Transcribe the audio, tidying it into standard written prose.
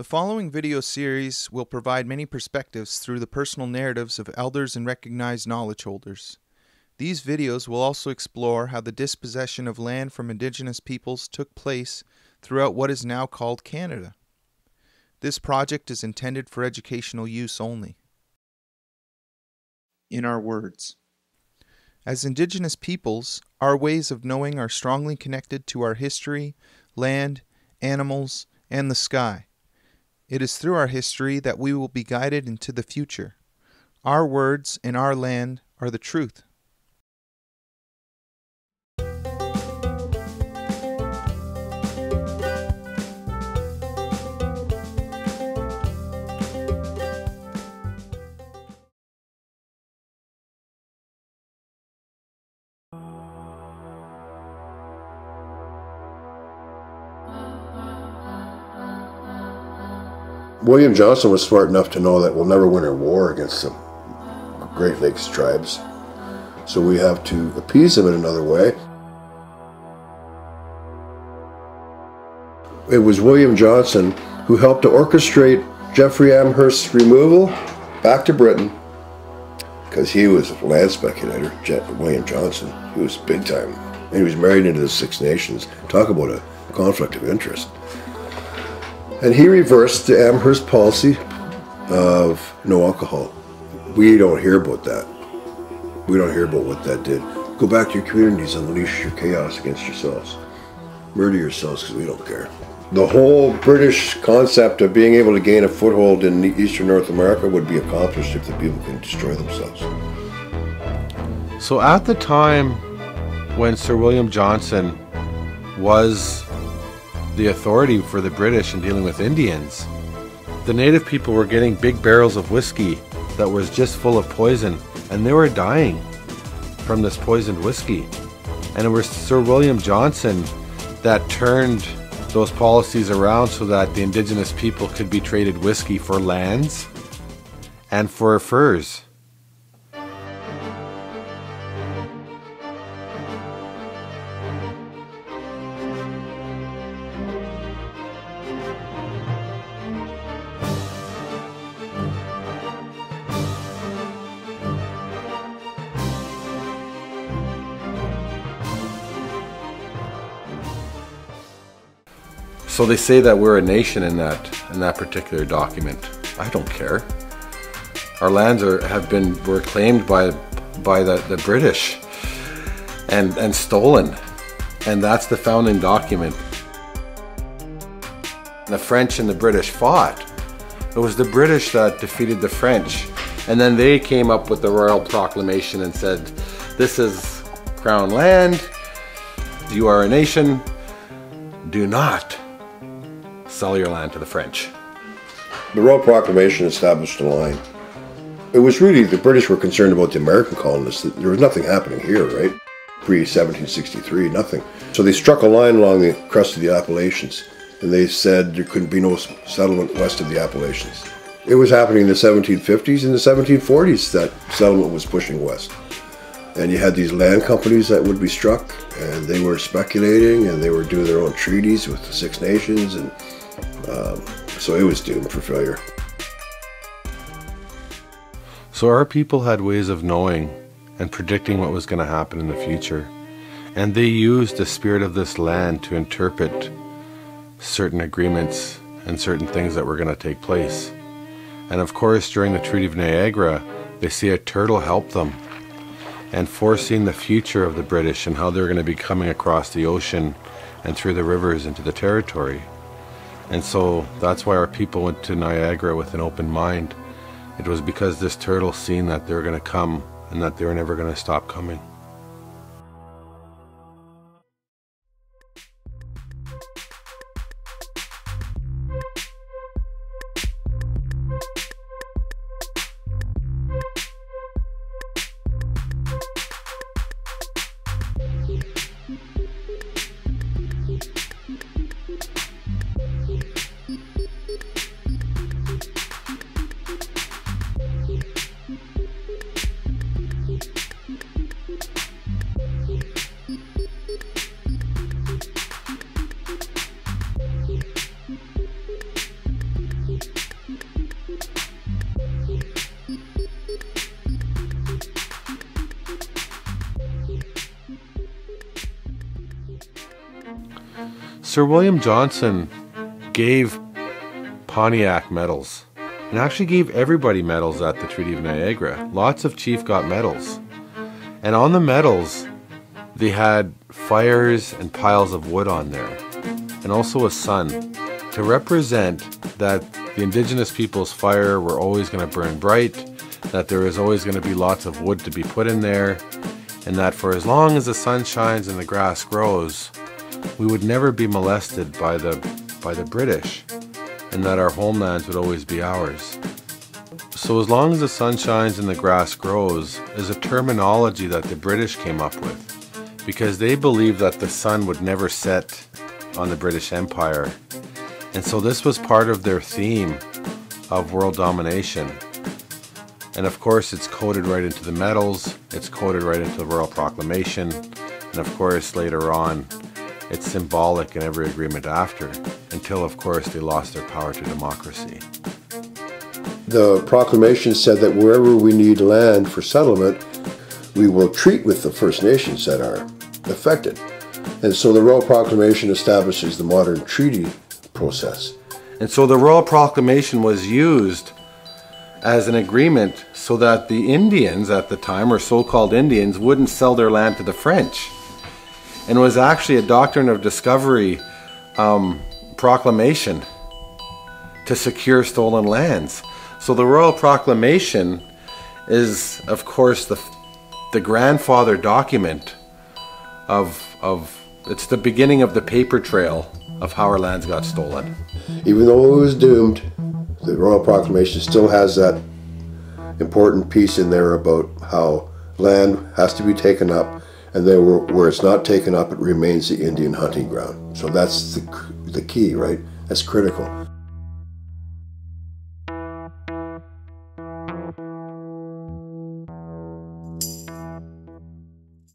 The following video series will provide many perspectives through the personal narratives of elders and recognized knowledge holders. These videos will also explore how the dispossession of land from Indigenous peoples took place throughout what is now called Canada. This project is intended for educational use only. In our words. As Indigenous peoples, our ways of knowing are strongly connected to our history, land, animals, and the sky. It is through our history that we will be guided into the future. Our words and our land are the truth. William Johnson was smart enough to know that we'll never win a war against the Great Lakes tribes, so we have to appease them in another way. It was William Johnson who helped to orchestrate Jeffrey Amherst's removal back to Britain, because he was a land speculator. William Johnson, he was big time, and he was married into the Six Nations. Talk about a conflict of interest. And he reversed the Amherst policy of no alcohol. We don't hear about that. We don't hear about what that did. Go back to your communities and unleash your chaos against yourselves. Murder yourselves because we don't care. The whole British concept of being able to gain a foothold in eastern North America would be accomplished if the people can destroy themselves. So at the time when Sir William Johnson was the authority for the British in dealing with Indians, the native people were getting big barrels of whiskey that was just full of poison, and they were dying from this poisoned whiskey. And it was Sir William Johnson that turned those policies around so that the Indigenous people could be traded whiskey for lands and for furs. So they say that we're a nation in that particular document. I don't care. Our lands were claimed by the British and stolen, and that's the founding document. The French and the British fought. It was the British that defeated the French, and then they came up with the Royal Proclamation and said, "This is Crown land. You are a nation. Do not sell your land to the French." The Royal Proclamation established a line. It was really, the British were concerned about the American colonists. There was nothing happening here, right? Pre-1763, nothing. So they struck a line along the crest of the Appalachians, and they said there couldn't be no settlement west of the Appalachians. It was happening in the 1750s and the 1740s that settlement was pushing west. And you had these land companies that would be struck, and they were speculating, and they were doing their own treaties with the Six Nations, and so it was doomed for failure. So our people had ways of knowing and predicting what was going to happen in the future, and they used the spirit of this land to interpret certain agreements and certain things that were going to take place. And of course, during the Treaty of Niagara, they see a turtle help them, and foreseeing the future of the British and how they're going to be coming across the ocean and through the rivers into the territory. And so that's why our people went to Niagara with an open mind. It was because this turtle seen that they were going to come and that they were never going to stop coming. Sir William Johnson gave Pontiac medals, and actually gave everybody medals at the Treaty of Niagara. Lots of chief got medals. And on the medals, they had fires and piles of wood on there, and also a sun, to represent that the Indigenous people's fire were always going to burn bright, that there is always going to be lots of wood to be put in there, and that for as long as the sun shines and the grass grows, we would never be molested by the British, and that our homelands would always be ours. So as long as the sun shines and the grass grows is a terminology that the British came up with, because they believed that the sun would never set on the British Empire. And so this was part of their theme of world domination. And of course it's coded right into the medals, it's coded right into the Royal Proclamation, and of course later on it's symbolic in every agreement after, until of course they lost their power to democracy. The proclamation said that wherever we need land for settlement, we will treat with the First Nations that are affected. And so the Royal Proclamation establishes the modern treaty process. And so the Royal Proclamation was used as an agreement so that the Indians at the time, or so-called Indians, wouldn't sell their land to the French. And it was actually a doctrine of discovery proclamation to secure stolen lands. So the Royal Proclamation is, of course, the grandfather document of it's the beginning of the paper trail of how our lands got stolen. Even though it was doomed, the Royal Proclamation still has that important piece in there about how land has to be taken up, and then where it's not taken up, it remains the Indian hunting ground. So that's the key, right? That's critical.